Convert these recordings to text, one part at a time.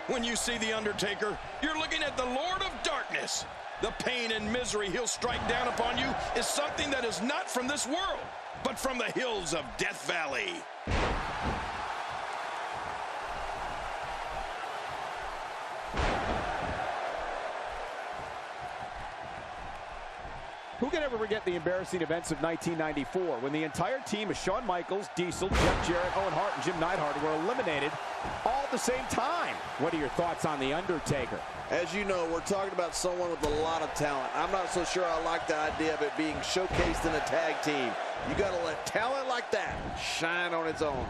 When you see The Undertaker, you're looking at the Lord of Darkness. The pain and misery he'll strike down upon you is something that is not from this world, but from the hills of Death Valley. Who can ever forget the embarrassing events of 1994 when the entire team of Shawn Michaels, Diesel, Jeff Jarrett, Owen Hart, and Jim Neidhart were eliminated all at the same time? What are your thoughts on The Undertaker? As you know, we're talking about someone with a lot of talent. I'm not so sure I like the idea of it being showcased in a tag team. You got to let talent like that shine on its own.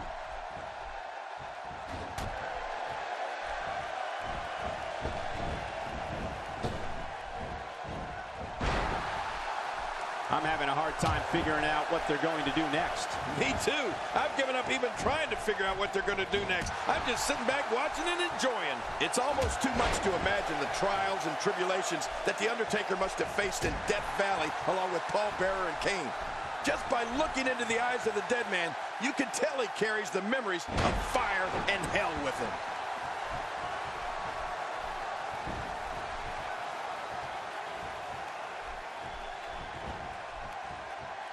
I'm having a hard time figuring out what they're going to do next. Me too. I've given up even trying to figure out what they're going to do next. I'm just sitting back watching and enjoying. It's almost too much to imagine the trials and tribulations that The Undertaker must have faced in Death Valley along with Paul Bearer and Kane. Just by looking into the eyes of the dead man, you can tell he carries the memories of fire and hell with him.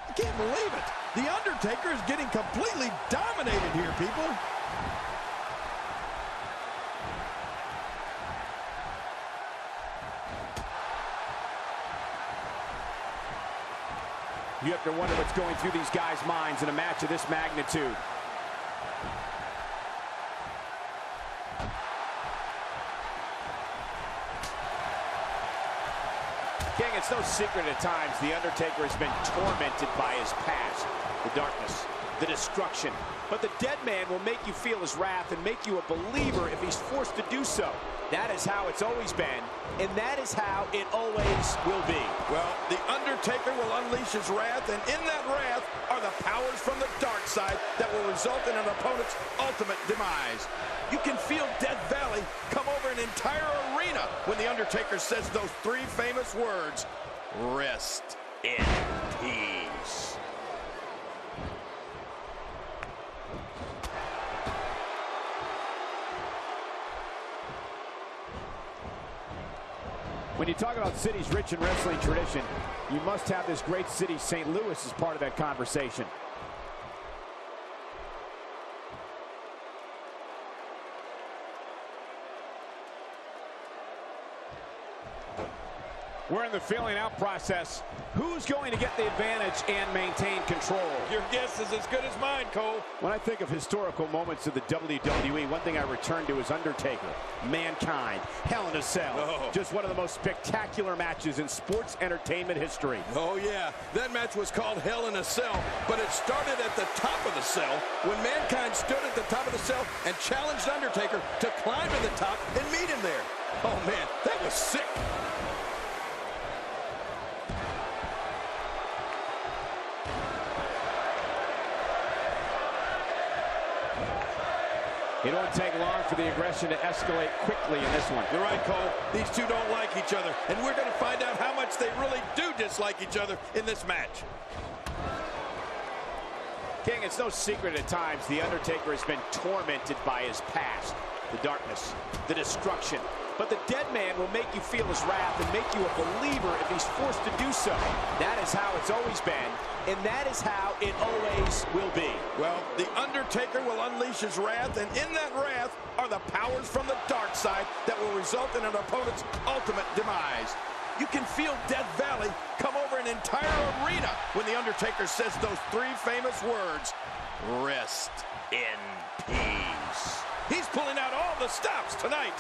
I can't believe it. The Undertaker is getting completely dominated here, people. You have to wonder what's going through these guys' minds in a match of this magnitude. King, it's no secret at times The Undertaker has been tormented by his past. The darkness, the destruction. But the dead man will make you feel his wrath and make you a believer if he's forced to do so. That is how it's always been, and that is how it always will be. Well, The Undertaker will unleash his wrath, and in that wrath are the powers from the dark side that will result in an opponent's ultimate demise. You can feel Death Valley come over an entire arena when The Undertaker says those three famous words, "Rest in peace." When you talk about cities rich in wrestling tradition, you must have this great city, St. Louis, as part of that conversation. We're in the feeling out process. Who's going to get the advantage and maintain control? Your guess is as good as mine, Cole. When I think of historical moments of the WWE, one thing I return to is Undertaker, Mankind, Hell in a Cell. Oh. Just one of the most spectacular matches in sports entertainment history. Oh, yeah. That match was called Hell in a Cell, but it started at the top of the cell when Mankind stood at the top of the cell and challenged Undertaker to climb to the top and meet him there. Oh, man, that was sick. It won't take long for the aggression to escalate quickly in this one. You're right, Cole. These two don't like each other, and we're going to find out how much they really do dislike each other in this match. King, it's no secret at times The Undertaker has been tormented by his past. The darkness, the destruction. But the dead man will make you feel his wrath and make you a believer if he's forced to do so. That is how it's always been, and that is how it always will be. Well, The Undertaker will unleash his wrath, and in that wrath are the powers from the dark side that will result in an opponent's ultimate demise. You can feel Death Valley come over an entire arena when The Undertaker says those three famous words, "Rest in peace." He's pulling out all the stops tonight.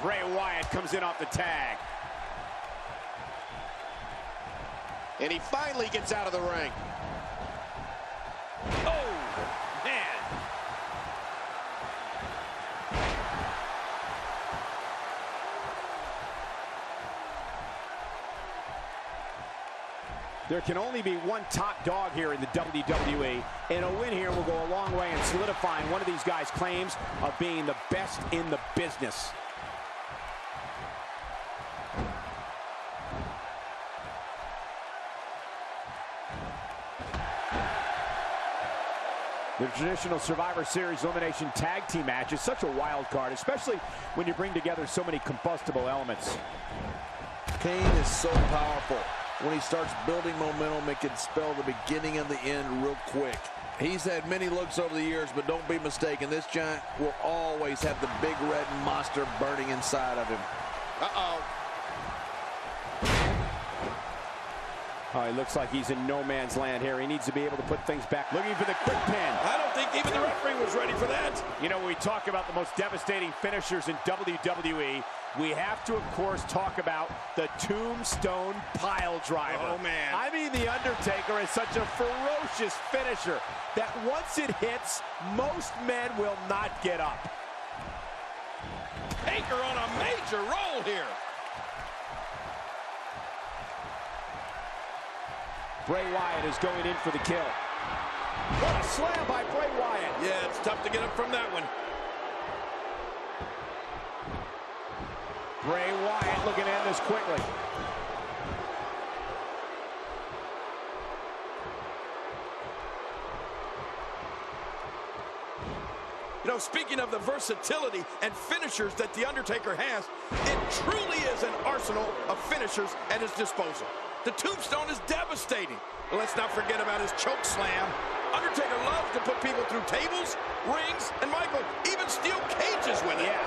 Bray Wyatt comes in off the tag. And he finally gets out of the ring. Oh, man. There can only be one top dog here in the WWE, and a win here will go a long way in solidifying one of these guys' claims of being the best in the business. The traditional Survivor Series elimination tag team match is such a wild card, especially when you bring together so many combustible elements. Kane is so powerful. When he starts building momentum, it can spell the beginning of the end real quick. He's had many looks over the years, but don't be mistaken, this giant will always have the big red monster burning inside of him. Uh-oh. Oh, he looks like he's in no man's land here. He needs to be able to put things back. Looking for the quick pin. I don't think even the referee was ready for that. You know, when we talk about the most devastating finishers in WWE, we have to, of course, talk about the Tombstone Pile Driver. Oh, man. I mean, The Undertaker is such a ferocious finisher that once it hits, most men will not get up. Taker on a major roll here. Bray Wyatt is going in for the kill. What a slam by Bray Wyatt. Yeah, it's tough to get up from that one. Bray Wyatt looking to end this quickly. You know, speaking of the versatility and finishers that The Undertaker has, it truly is an arsenal of finishers at his disposal. The Tombstone is devastating. Let's not forget about his choke slam. Undertaker loves to put people through tables, rings, and Michael, even steel cages with it. Yeah.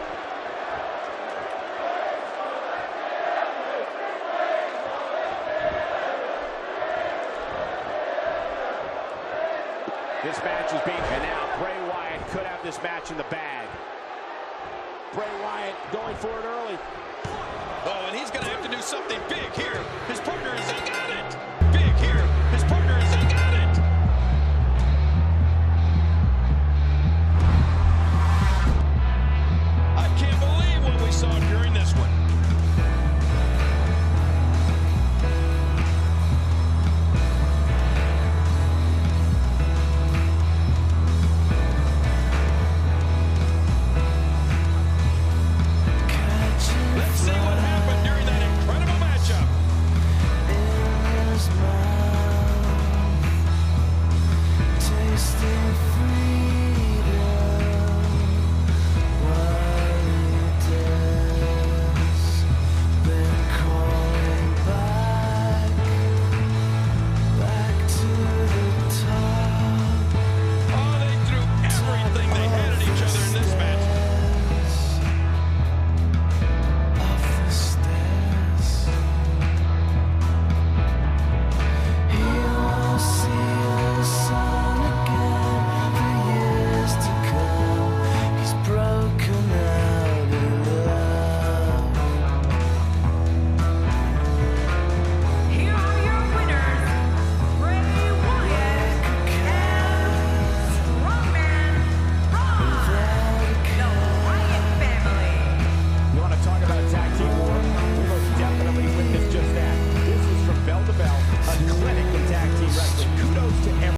This match is being, and now Bray Wyatt could have this match in the bag. Bray Wyatt going for it early. Oh, and he's going to have to do